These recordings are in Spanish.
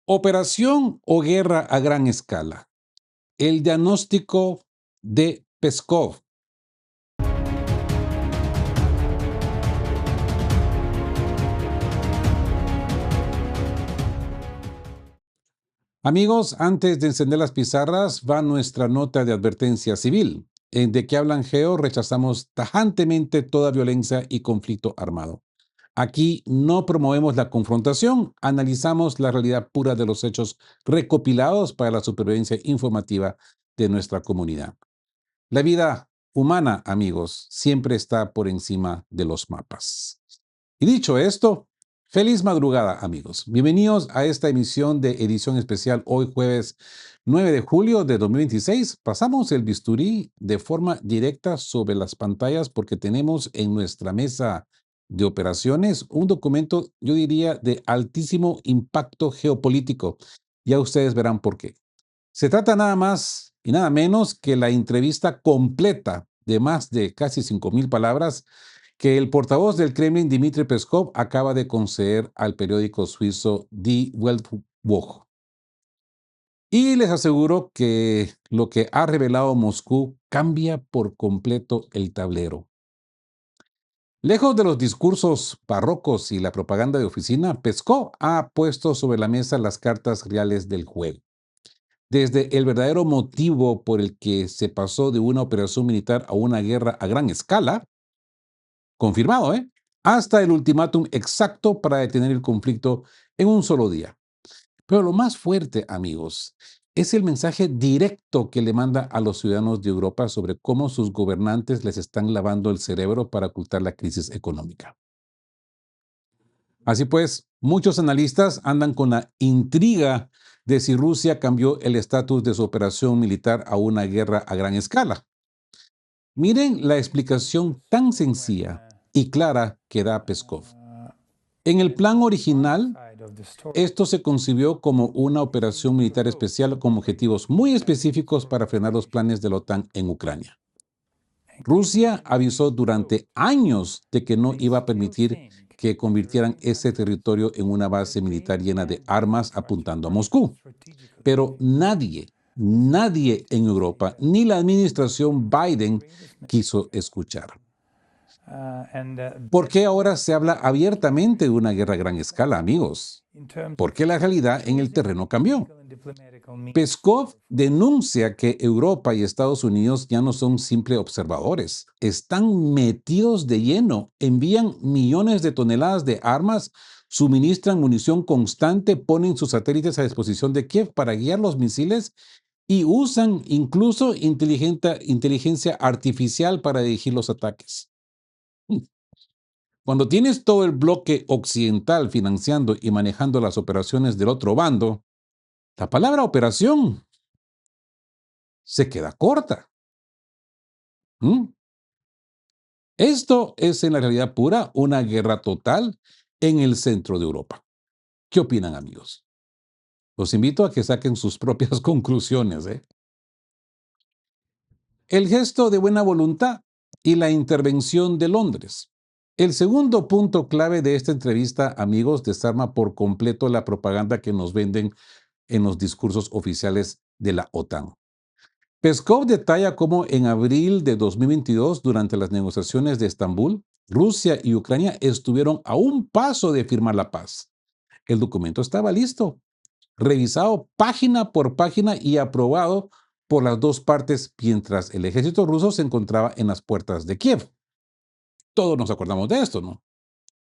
Operación o guerra a gran escala. El diagnóstico de Peskov. Amigos, antes de encender las pizarras va nuestra nota de advertencia civil. En De que hablan Geo rechazamos tajantemente toda violencia y conflicto armado. Aquí no promovemos la confrontación, analizamos la realidad pura de los hechos recopilados para la supervivencia informativa de nuestra comunidad. La vida humana, amigos, siempre está por encima de los mapas. Y dicho esto, feliz madrugada, amigos. Bienvenidos a esta emisión de edición especial hoy jueves 9 de julio de 2026. Pasamos el bisturí de forma directa sobre las pantallas porque tenemos en nuestra mesa de operaciones un documento, yo diría, de altísimo impacto geopolítico. Ya ustedes verán por qué. Se trata nada más y nada menos que la entrevista completa de más de casi 5.000 palabras que el portavoz del Kremlin, Dmitry Peskov, acaba de conceder al periódico suizo Die Weltwoche. Y les aseguro que lo que ha revelado Moscú cambia por completo el tablero. Lejos de los discursos barrocos y la propaganda de oficina, Peskov ha puesto sobre la mesa las cartas reales del juego. Desde el verdadero motivo por el que se pasó de una operación militar a una guerra a gran escala, confirmado, hasta el ultimátum exacto para detener el conflicto en un solo día. Pero lo más fuerte, amigos, es el mensaje directo que le manda a los ciudadanos de Europa sobre cómo sus gobernantes les están lavando el cerebro para ocultar la crisis económica. Así pues, muchos analistas andan con la intriga de si Rusia cambió el estatus de su operación militar a una guerra a gran escala. Miren la explicación tan sencilla y clara que da Peskov. En el plan original, esto se concibió como una operación militar especial con objetivos muy específicos para frenar los planes de la OTAN en Ucrania. Rusia avisó durante años de que no iba a permitir que convirtieran ese territorio en una base militar llena de armas apuntando a Moscú. Pero nadie en Europa, ni la administración Biden quiso escuchar. ¿Por qué ahora se habla abiertamente de una guerra a gran escala, amigos? Porque la realidad en el terreno cambió. Peskov denuncia que Europa y Estados Unidos ya no son simples observadores, están metidos de lleno, envían millones de toneladas de armas, suministran munición constante, ponen sus satélites a disposición de Kiev para guiar los misiles y usan incluso inteligencia artificial para dirigir los ataques. Cuando tienes todo el bloque occidental financiando y manejando las operaciones del otro bando, la palabra operación se queda corta. ¿Mm? Esto es en la realidad pura una guerra total en el centro de Europa. ¿Qué opinan, amigos? Los invito a que saquen sus propias conclusiones. El gesto de buena voluntad y la intervención de Londres. El segundo punto clave de esta entrevista, amigos, desarma por completo la propaganda que nos venden en los discursos oficiales de la OTAN. Peskov detalla cómo en abril de 2022, durante las negociaciones de Estambul, Rusia y Ucrania estuvieron a un paso de firmar la paz. El documento estaba listo, revisado página por página y aprobado por las dos partes mientras el ejército ruso se encontraba en las puertas de Kiev. Todos nos acordamos de esto, ¿no?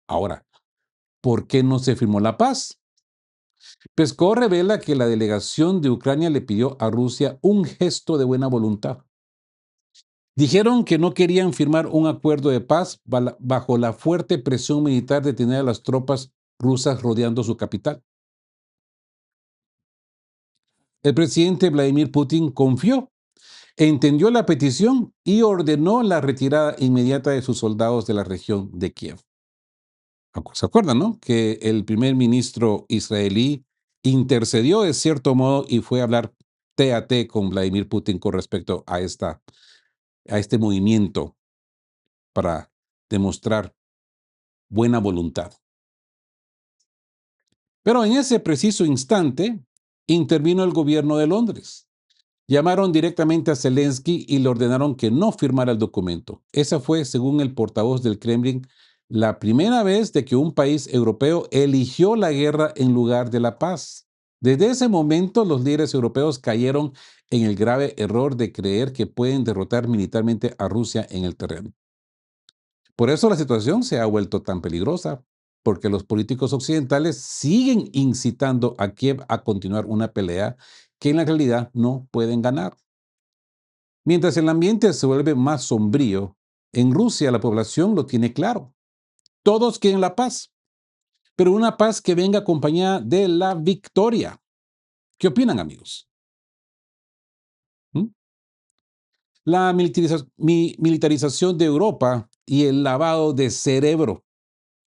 Ahora, ¿por qué no se firmó la paz? Peskov revela que la delegación de Ucrania le pidió a Rusia un gesto de buena voluntad. Dijeron que no querían firmar un acuerdo de paz bajo la fuerte presión militar de tener a las tropas rusas rodeando su capital. El presidente Vladimir Putin confió, entendió la petición y ordenó la retirada inmediata de sus soldados de la región de Kiev. ¿Se acuerdan, no? Que el primer ministro israelí intercedió de cierto modo y fue a hablar té a té con Vladimir Putin con respecto a este movimiento para demostrar buena voluntad. Pero en ese preciso instante intervino el gobierno de Londres. Llamaron directamente a Zelensky y le ordenaron que no firmara el documento. Esa fue, según el portavoz del Kremlin, la primera vez de que un país europeo eligió la guerra en lugar de la paz. Desde ese momento, los líderes europeos cayeron en el grave error de creer que pueden derrotar militarmente a Rusia en el terreno. Por eso la situación se ha vuelto tan peligrosa, porque los políticos occidentales siguen incitando a Kiev a continuar una pelea que en la realidad no pueden ganar. Mientras el ambiente se vuelve más sombrío, en Rusia la población lo tiene claro. Todos quieren la paz, pero una paz que venga acompañada de la victoria. ¿Qué opinan, amigos? ¿Mm? La militarización de Europa y el lavado de cerebro,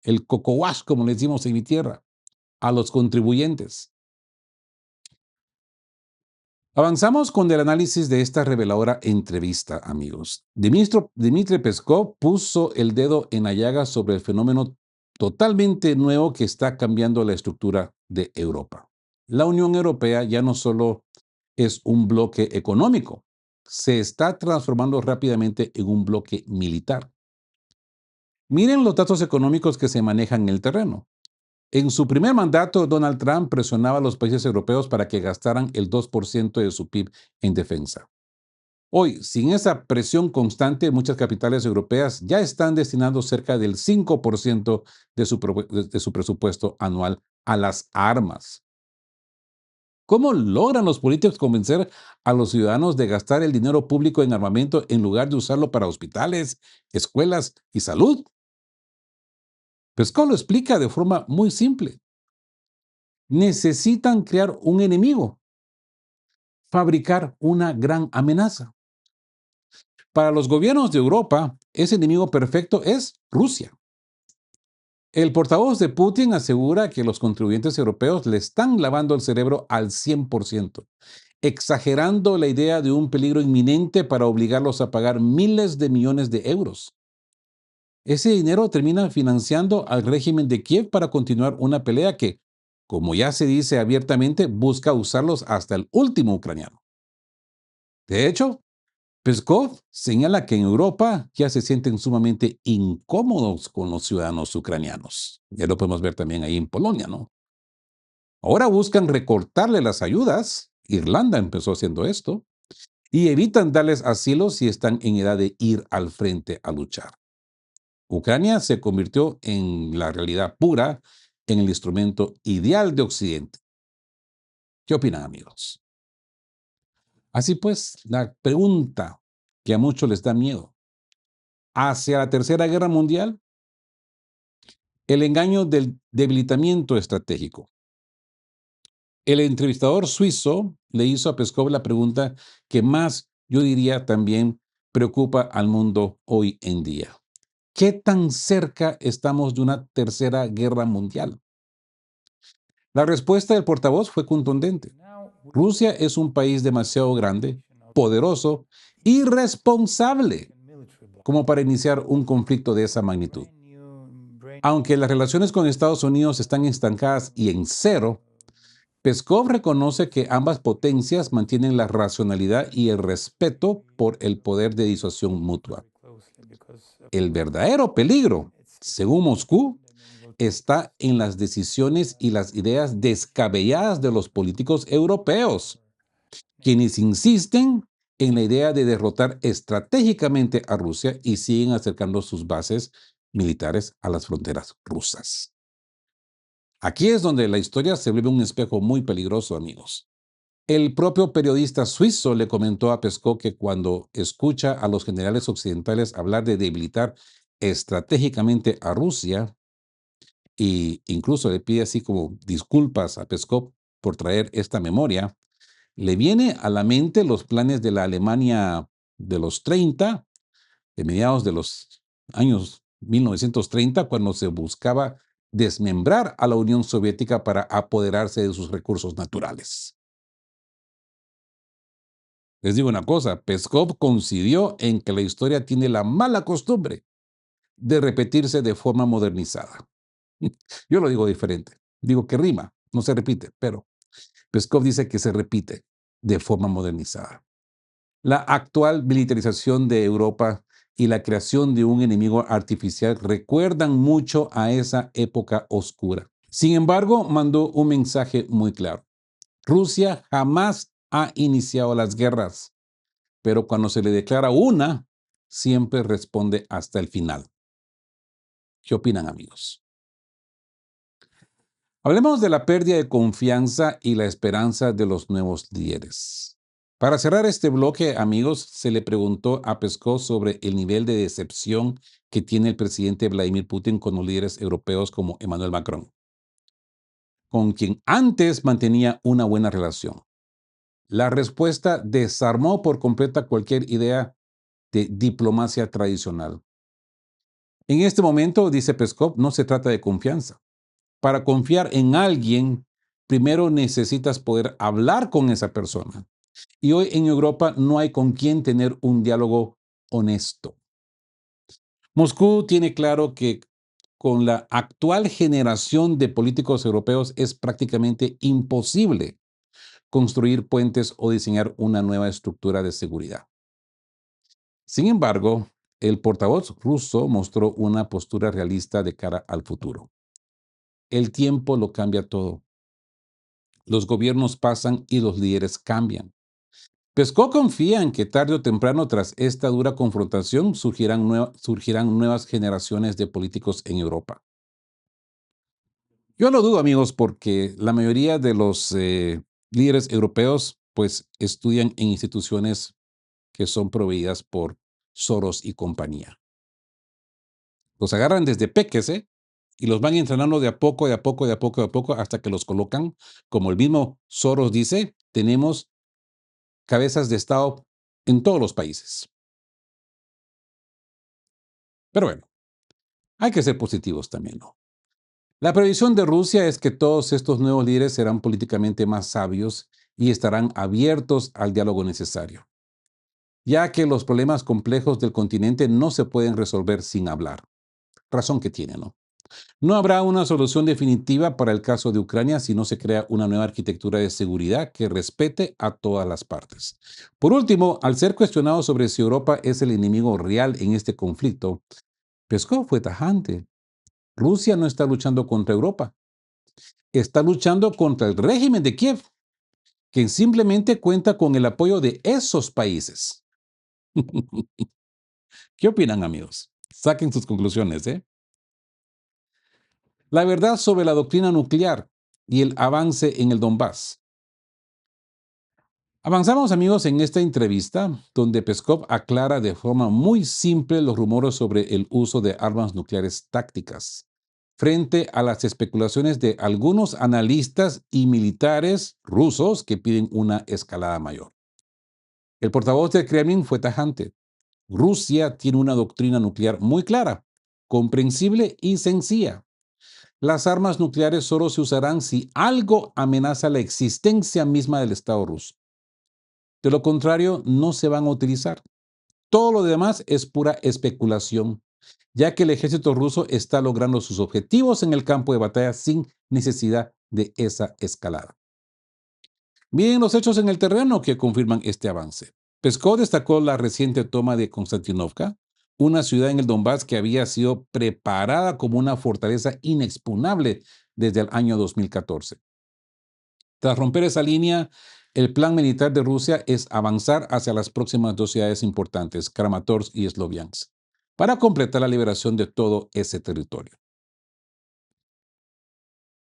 el coco wash, como le decimos en mi tierra, a los contribuyentes. Avanzamos con el análisis de esta reveladora entrevista, amigos. Dmitry Peskov puso el dedo en la llaga sobre el fenómeno totalmente nuevo que está cambiando la estructura de Europa. La Unión Europea ya no solo es un bloque económico, se está transformando rápidamente en un bloque militar. Miren los datos económicos que se manejan en el terreno. En su primer mandato, Donald Trump presionaba a los países europeos para que gastaran el 2% de su PIB en defensa. Hoy, sin esa presión constante, muchas capitales europeas ya están destinando cerca del 5% de su presupuesto anual a las armas. ¿Cómo logran los políticos convencer a los ciudadanos de gastar el dinero público en armamento en lugar de usarlo para hospitales, escuelas y salud? Pesco lo explica de forma muy simple. Necesitan crear un enemigo, fabricar una gran amenaza. Para los gobiernos de Europa, ese enemigo perfecto es Rusia. El portavoz de Putin asegura que los contribuyentes europeos le están lavando el cerebro al 100%, exagerando la idea de un peligro inminente para obligarlos a pagar miles de millones de euros. Ese dinero termina financiando al régimen de Kiev para continuar una pelea que, como ya se dice abiertamente, busca usarlos hasta el último ucraniano. De hecho, Peskov señala que en Europa ya se sienten sumamente incómodos con los ciudadanos ucranianos. Ya lo podemos ver también ahí en Polonia, ¿no? Ahora buscan recortarle las ayudas. Irlanda empezó haciendo esto. Y evitan darles asilo si están en edad de ir al frente a luchar. Ucrania se convirtió en la realidad pura, en el instrumento ideal de Occidente. ¿Qué opinan, amigos? Así pues, la pregunta que a muchos les da miedo. Hacia la Tercera Guerra Mundial, el engaño del debilitamiento estratégico. El entrevistador suizo le hizo a Peskov la pregunta que más, yo diría, también preocupa al mundo hoy en día. ¿Qué tan cerca estamos de una tercera guerra mundial? La respuesta del portavoz fue contundente. Rusia es un país demasiado grande, poderoso y responsable como para iniciar un conflicto de esa magnitud. Aunque las relaciones con Estados Unidos están estancadas y en cero, Peskov reconoce que ambas potencias mantienen la racionalidad y el respeto por el poder de disuasión mutua. El verdadero peligro, según Moscú, está en las decisiones y las ideas descabelladas de los políticos europeos, quienes insisten en la idea de derrotar estratégicamente a Rusia y siguen acercando sus bases militares a las fronteras rusas. Aquí es donde la historia se vuelve un espejo muy peligroso, amigos. El propio periodista suizo le comentó a Peskov que cuando escucha a los generales occidentales hablar de debilitar estratégicamente a Rusia, e incluso le pide así como disculpas a Peskov por traer esta memoria, le viene a la mente los planes de la Alemania de los 30, de mediados de los años 1930, cuando se buscaba desmembrar a la Unión Soviética para apoderarse de sus recursos naturales. Les digo una cosa, Peskov coincidió en que la historia tiene la mala costumbre de repetirse de forma modernizada. Yo lo digo diferente, digo que rima. no se repite, pero Peskov dice que se repite de forma modernizada. La actual militarización de Europa y la creación de un enemigo artificial recuerdan mucho a esa época oscura. Sin embargo, mandó un mensaje muy claro. Rusia jamás ha iniciado las guerras, pero cuando se le declara una, siempre responde hasta el final. ¿Qué opinan, amigos? Hablemos de la pérdida de confianza y la esperanza de los nuevos líderes. Para cerrar este bloque, amigos, se le preguntó a Peskov sobre el nivel de decepción que tiene el presidente Vladimir Putin con los líderes europeos como Emmanuel Macron, con quien antes mantenía una buena relación. La respuesta desarmó por completa cualquier idea de diplomacia tradicional. En este momento, dice Peskov, no se trata de confianza. Para confiar en alguien, primero necesitas poder hablar con esa persona. Y hoy en Europa no hay con quien tener un diálogo honesto. Moscú tiene claro que con la actual generación de políticos europeos es prácticamente imposible construir puentes o diseñar una nueva estructura de seguridad. Sin embargo, el portavoz ruso mostró una postura realista de cara al futuro. El tiempo lo cambia todo. Los gobiernos pasan y los líderes cambian. Peskov confía en que tarde o temprano, tras esta dura confrontación, surgirán nuevas generaciones de políticos en Europa. Yo lo dudo, amigos, porque la mayoría de los líderes europeos pues estudian en instituciones que son proveídas por Soros y compañía. Los agarran desde peques, y los van entrenando de a poco, de a poco, de a poco, de a poco, hasta que los colocan, como el mismo Soros dice, tenemos cabezas de Estado en todos los países. Pero bueno, hay que ser positivos también, ¿no? La previsión de Rusia es que todos estos nuevos líderes serán políticamente más sabios y estarán abiertos al diálogo necesario, ya que los problemas complejos del continente no se pueden resolver sin hablar. Razón que tiene, ¿no? No habrá una solución definitiva para el caso de Ucrania si no se crea una nueva arquitectura de seguridad que respete a todas las partes. Por último, al ser cuestionado sobre si Europa es el enemigo real en este conflicto, Peskov fue tajante. Rusia no está luchando contra Europa, está luchando contra el régimen de Kiev, que simplemente cuenta con el apoyo de esos países. ¿Qué opinan, amigos? Saquen sus conclusiones, ¿eh? La verdad sobre la doctrina nuclear y el avance en el Donbass. Avanzamos, amigos, en esta entrevista donde Peskov aclara de forma muy simple los rumores sobre el uso de armas nucleares tácticas, frente a las especulaciones de algunos analistas y militares rusos que piden una escalada mayor. El portavoz del Kremlin fue tajante. Rusia tiene una doctrina nuclear muy clara, comprensible y sencilla. Las armas nucleares solo se usarán si algo amenaza la existencia misma del Estado ruso. De lo contrario, no se van a utilizar. Todo lo demás es pura especulación, ya que el ejército ruso está logrando sus objetivos en el campo de batalla sin necesidad de esa escalada. Miren los hechos en el terreno que confirman este avance. Peskov destacó la reciente toma de Konstantinovka, una ciudad en el Donbass que había sido preparada como una fortaleza inexpugnable desde el año 2014. Tras romper esa línea, el plan militar de Rusia es avanzar hacia las próximas dos ciudades importantes, Kramatorsk y Sloviansk, para completar la liberación de todo ese territorio.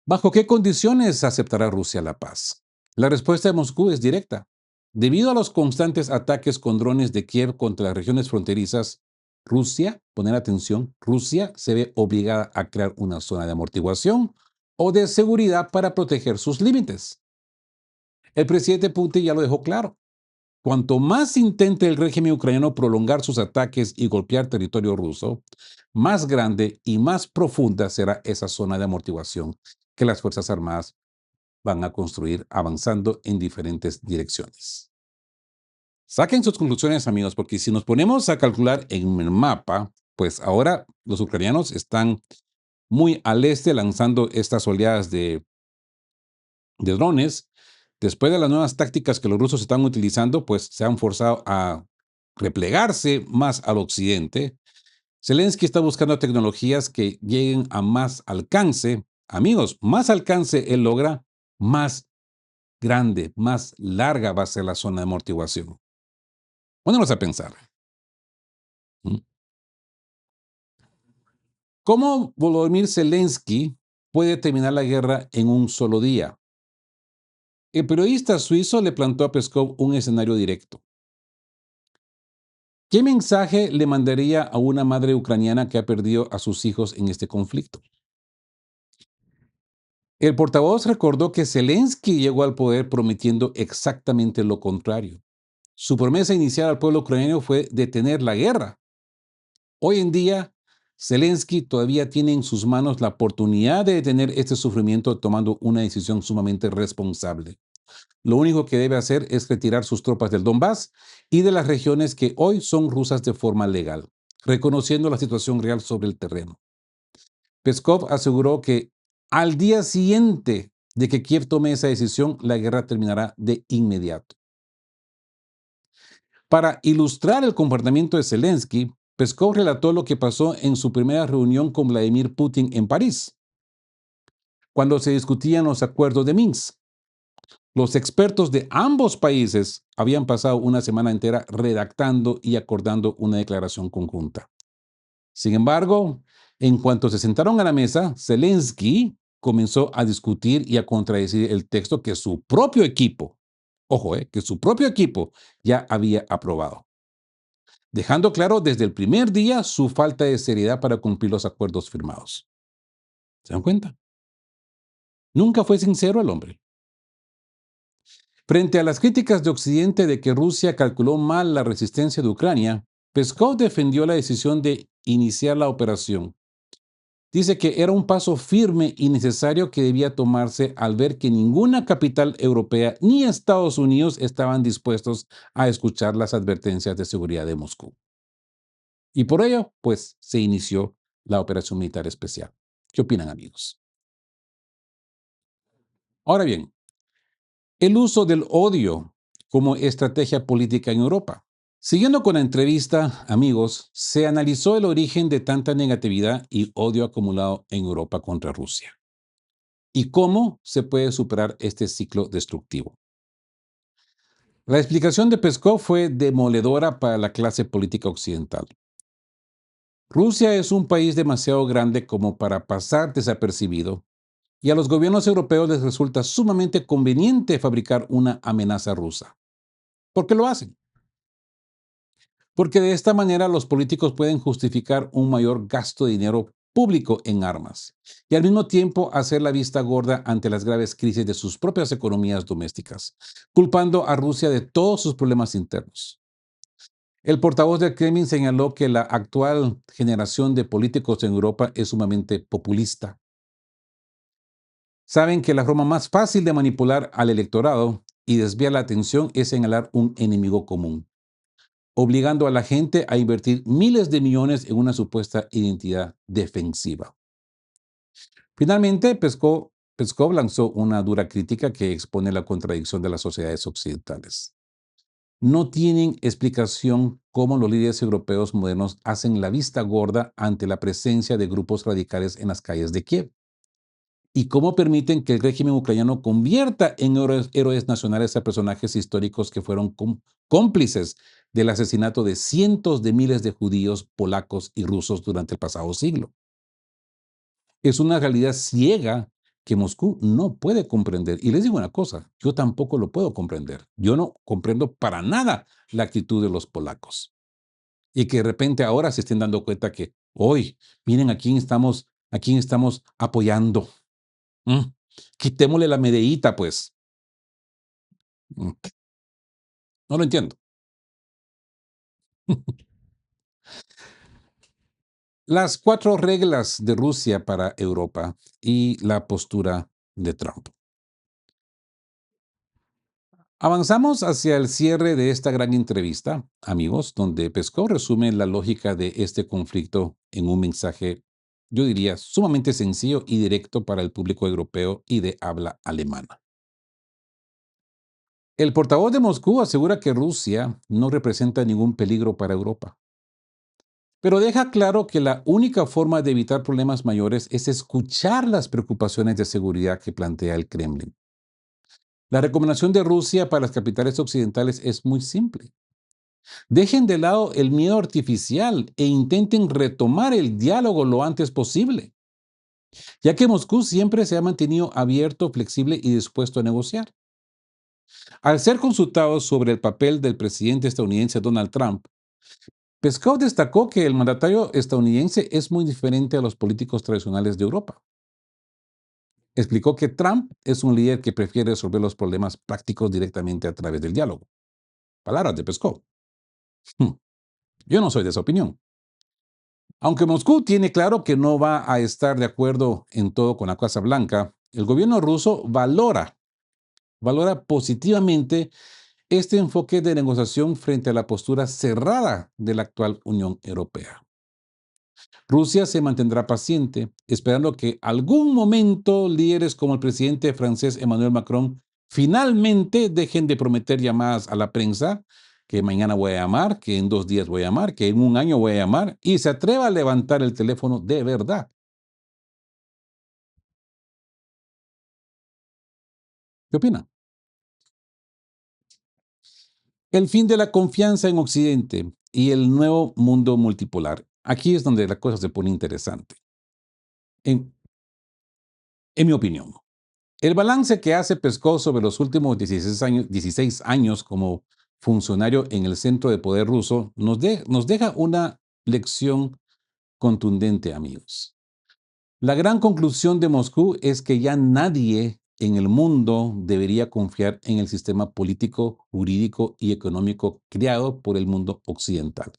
¿Bajo qué condiciones aceptará Rusia la paz? La respuesta de Moscú es directa. Debido a los constantes ataques con drones de Kiev contra las regiones fronterizas, Rusia, poner atención, Rusia se ve obligada a crear una zona de amortiguación o de seguridad para proteger sus límites. El presidente Putin ya lo dejó claro. Cuanto más intente el régimen ucraniano prolongar sus ataques y golpear territorio ruso, más grande y más profunda será esa zona de amortiguación que las Fuerzas Armadas van a construir avanzando en diferentes direcciones. Saquen sus conclusiones, amigos, porque si nos ponemos a calcular en el mapa, pues ahora los ucranianos están muy al este lanzando estas oleadas de de drones, después de las nuevas tácticas que los rusos están utilizando, pues se han forzado a replegarse más al occidente. Zelensky está buscando tecnologías que lleguen a más alcance. Amigos, más alcance él logra, más grande, más larga va a ser la zona de amortiguación. Ponémonos a pensar. ¿Mm? ¿Cómo Volodymyr Zelensky puede terminar la guerra en un solo día? El periodista suizo le plantó a Peskov un escenario directo. ¿Qué mensaje le mandaría a una madre ucraniana que ha perdido a sus hijos en este conflicto? El portavoz recordó que Zelensky llegó al poder prometiendo exactamente lo contrario. Su promesa inicial al pueblo ucraniano fue detener la guerra. Hoy en día, Zelensky todavía tiene en sus manos la oportunidad de detener este sufrimiento tomando una decisión sumamente responsable. Lo único que debe hacer es retirar sus tropas del Donbass y de las regiones que hoy son rusas de forma legal, reconociendo la situación real sobre el terreno. Peskov aseguró que al día siguiente de que Kiev tome esa decisión, la guerra terminará de inmediato. Para ilustrar el comportamiento de Zelensky, Peskov relató lo que pasó en su primera reunión con Vladimir Putin en París, cuando se discutían los acuerdos de Minsk. Los expertos de ambos países habían pasado una semana entera redactando y acordando una declaración conjunta. Sin embargo, en cuanto se sentaron a la mesa, Zelensky comenzó a discutir y a contradecir el texto que su propio equipo, ojo, que su propio equipo ya había aprobado, dejando claro desde el primer día su falta de seriedad para cumplir los acuerdos firmados. ¿Se dan cuenta? Nunca fue sincero el hombre. Frente a las críticas de Occidente de que Rusia calculó mal la resistencia de Ucrania, Peskov defendió la decisión de iniciar la operación. Dice que era un paso firme y necesario que debía tomarse al ver que ninguna capital europea ni Estados Unidos estaban dispuestos a escuchar las advertencias de seguridad de Moscú. Y por ello, pues, se inició la operación militar especial. ¿Qué opinan, amigos? Ahora bien, el uso del odio como estrategia política en Europa. Siguiendo con la entrevista, amigos, se analizó el origen de tanta negatividad y odio acumulado en Europa contra Rusia y cómo se puede superar este ciclo destructivo. La explicación de Peskov fue demoledora para la clase política occidental. Rusia es un país demasiado grande como para pasar desapercibido y a los gobiernos europeos les resulta sumamente conveniente fabricar una amenaza rusa. ¿Por qué lo hacen? Porque de esta manera los políticos pueden justificar un mayor gasto de dinero público en armas y al mismo tiempo hacer la vista gorda ante las graves crisis de sus propias economías domésticas, culpando a Rusia de todos sus problemas internos. El portavoz del Kremlin señaló que la actual generación de políticos en Europa es sumamente populista. Saben que la forma más fácil de manipular al electorado y desviar la atención es señalar un enemigo común, obligando a la gente a invertir miles de millones en una supuesta identidad defensiva. Finalmente, Peskov lanzó una dura crítica que expone la contradicción de las sociedades occidentales. No tienen explicación cómo los líderes europeos modernos hacen la vista gorda ante la presencia de grupos radicales en las calles de Kiev y cómo permiten que el régimen ucraniano convierta en héroes nacionales a personajes históricos que fueron cómplices del asesinato de cientos de miles de judíos, polacos y rusos durante el pasado siglo. Es una realidad ciega que Moscú no puede comprender. Y les digo una cosa, yo tampoco lo puedo comprender. Yo no comprendo para nada la actitud de los polacos. Y que de repente ahora se estén dando cuenta que hoy, miren a quién estamos apoyando. Mm, Quitémosle la medallita, pues. Mm, No lo entiendo. Las 4 reglas de Rusia para Europa y la postura de Trump. Avanzamos hacia el cierre de esta gran entrevista, amigos, donde Peskov resume la lógica de este conflicto en un mensaje, yo diría, sumamente sencillo y directo para el público europeo y de habla alemana. El portavoz de Moscú asegura que Rusia no representa ningún peligro para Europa, pero deja claro que la única forma de evitar problemas mayores es escuchar las preocupaciones de seguridad que plantea el Kremlin. La recomendación de Rusia para las capitales occidentales es muy simple. Dejen de lado el miedo artificial e intenten retomar el diálogo lo antes posible, ya que Moscú siempre se ha mantenido abierto, flexible y dispuesto a negociar. Al ser consultado sobre el papel del presidente estadounidense Donald Trump, Peskov destacó que el mandatario estadounidense es muy diferente a los políticos tradicionales de Europa. Explicó que Trump es un líder que prefiere resolver los problemas prácticos directamente a través del diálogo. Palabras de Peskov. Hmm, Yo no soy de esa opinión. Aunque Moscú tiene claro que no va a estar de acuerdo en todo con la Casa Blanca, el gobierno ruso valora positivamente este enfoque de negociación frente a la postura cerrada de la actual Unión Europea. Rusia se mantendrá paciente, esperando que algún momento líderes como el presidente francés Emmanuel Macron finalmente dejen de prometer llamadas a la prensa, que mañana voy a llamar, que en 2 días voy a llamar, que en un año voy a llamar, y se atreva a levantar el teléfono de verdad. ¿Qué opina? El fin de la confianza en Occidente y el nuevo mundo multipolar. Aquí es donde la cosa se pone interesante, en, en mi opinión. El balance que hace Peskov sobre los últimos 16 años como funcionario en el centro de poder ruso nos deja una lección contundente, amigos. La gran conclusión de Moscú es que ya nadie en el mundo debería confiar en el sistema político, jurídico y económico creado por el mundo occidental.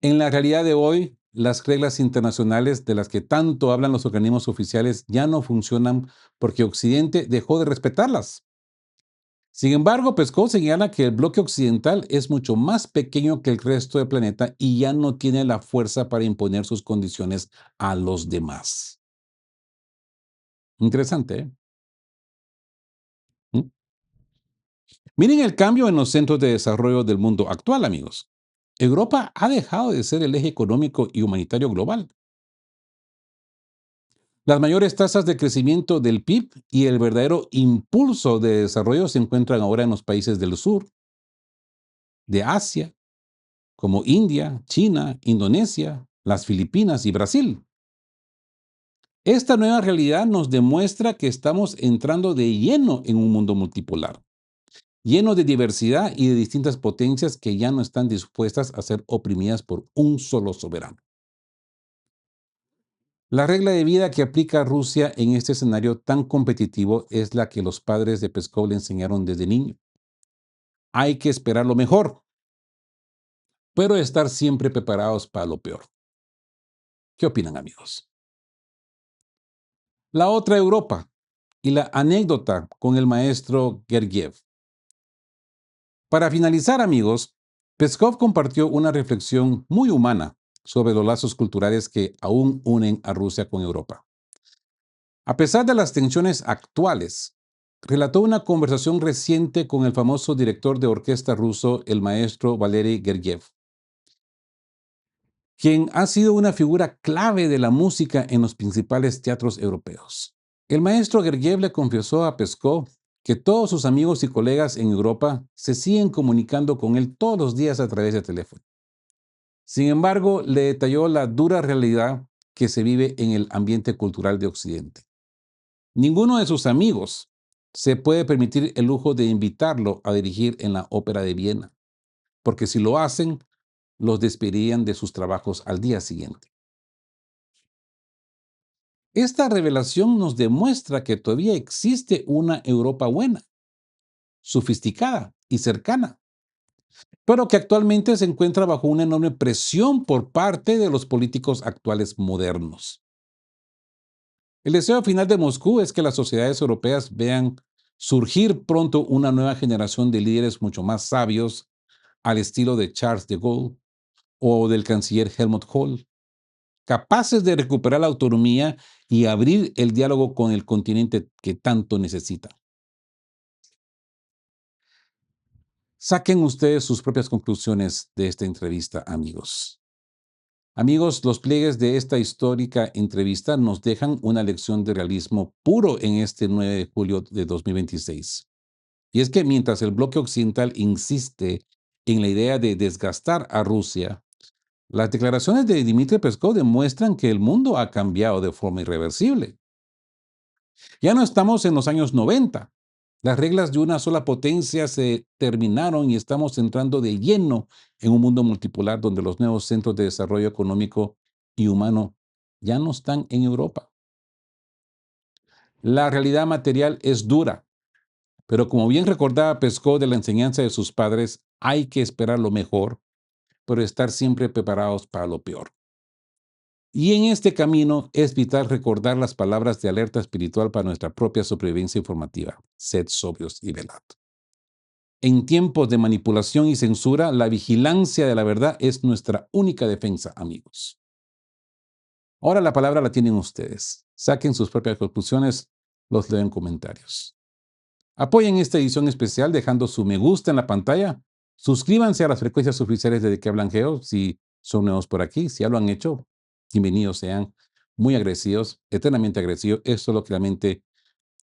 En la realidad de hoy, las reglas internacionales de las que tanto hablan los organismos oficiales ya no funcionan porque Occidente dejó de respetarlas. Sin embargo, Peskov señala que el bloque occidental es mucho más pequeño que el resto del planeta y ya no tiene la fuerza para imponer sus condiciones a los demás. Interesante, ¿eh? ¿Mm? Miren el cambio en los centros de desarrollo del mundo actual, amigos. Europa ha dejado de ser el eje económico y humanitario global. Las mayores tasas de crecimiento del PIB y el verdadero impulso de desarrollo se encuentran ahora en los países del sur, de Asia, como India, China, Indonesia, las Filipinas y Brasil. Esta nueva realidad nos demuestra que estamos entrando de lleno en un mundo multipolar, lleno de diversidad y de distintas potencias que ya no están dispuestas a ser oprimidas por un solo soberano. La regla de vida que aplica Rusia en este escenario tan competitivo es la que los padres de Peskov le enseñaron desde niño. Hay que esperar lo mejor, pero estar siempre preparados para lo peor. ¿Qué opinan, amigos? La otra Europa y la anécdota con el maestro Gergiev. Para finalizar, amigos, Peskov compartió una reflexión muy humana sobre los lazos culturales que aún unen a Rusia con Europa. A pesar de las tensiones actuales, relató una conversación reciente con el famoso director de orquesta ruso, el maestro Valery Gergiev, quien ha sido una figura clave de la música en los principales teatros europeos. El maestro Gergiev le confesó a Peskov que todos sus amigos y colegas en Europa se siguen comunicando con él todos los días a través de teléfono. Sin embargo, le detalló la dura realidad que se vive en el ambiente cultural de Occidente. Ninguno de sus amigos se puede permitir el lujo de invitarlo a dirigir en la Ópera de Viena, porque si lo hacen, los despedirían de sus trabajos al día siguiente. Esta revelación nos demuestra que todavía existe una Europa buena, sofisticada y cercana, pero que actualmente se encuentra bajo una enorme presión por parte de los políticos actuales modernos. El deseo final de Moscú es que las sociedades europeas vean surgir pronto una nueva generación de líderes mucho más sabios, al estilo de Charles de Gaulle o del canciller Helmut Kohl, capaces de recuperar la autonomía y abrir el diálogo con el continente que tanto necesita. Saquen ustedes sus propias conclusiones de esta entrevista, amigos. Amigos, los pliegues de esta histórica entrevista nos dejan una lección de realismo puro en este 9 de julio de 2026. Y es que mientras el bloque occidental insiste en la idea de desgastar a Rusia, las declaraciones de Dmitry Peskov demuestran que el mundo ha cambiado de forma irreversible. Ya no estamos en los años 90. Las reglas de una sola potencia se terminaron y estamos entrando de lleno en un mundo multipolar donde los nuevos centros de desarrollo económico y humano ya no están en Europa. La realidad material es dura, pero como bien recordaba Peskov de la enseñanza de sus padres, hay que esperar lo mejor, pero estar siempre preparados para lo peor. Y en este camino es vital recordar las palabras de alerta espiritual para nuestra propia supervivencia informativa. Sed sobrios y velad. En tiempos de manipulación y censura, la vigilancia de la verdad es nuestra única defensa, amigos. Ahora la palabra la tienen ustedes. Saquen sus propias conclusiones, los leo en comentarios. Apoyen esta edición especial dejando su me gusta en la pantalla. Suscríbanse a las frecuencias oficiales de Que Hablan Geo si son nuevos por aquí. Si ya lo han hecho, bienvenidos sean. Muy agradecidos, eternamente agradecidos. Esto es lo que realmente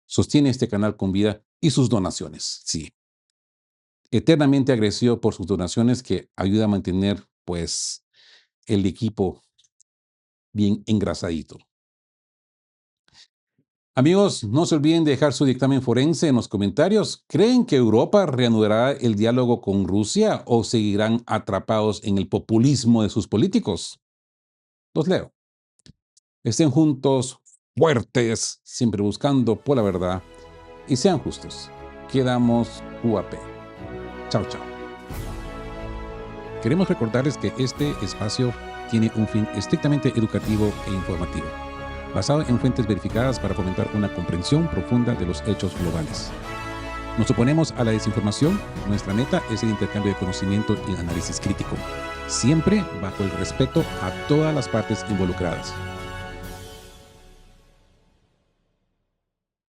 sostiene este canal con vida y sus donaciones. Sí, eternamente agradecido por sus donaciones que ayuda a mantener, pues, el equipo bien engrasadito. Amigos, no se olviden de dejar su dictamen forense en los comentarios. ¿Creen que Europa reanudará el diálogo con Rusia o seguirán atrapados en el populismo de sus políticos? Los leo. Estén juntos, fuertes, siempre buscando por la verdad y sean justos. Quedamos UAP. Chao, chao. Queremos recordarles que este espacio tiene un fin estrictamente educativo e informativo, basado en fuentes verificadas para fomentar una comprensión profunda de los hechos globales. Nos oponemos a la desinformación. Nuestra meta es el intercambio de conocimiento y análisis crítico, siempre bajo el respeto a todas las partes involucradas.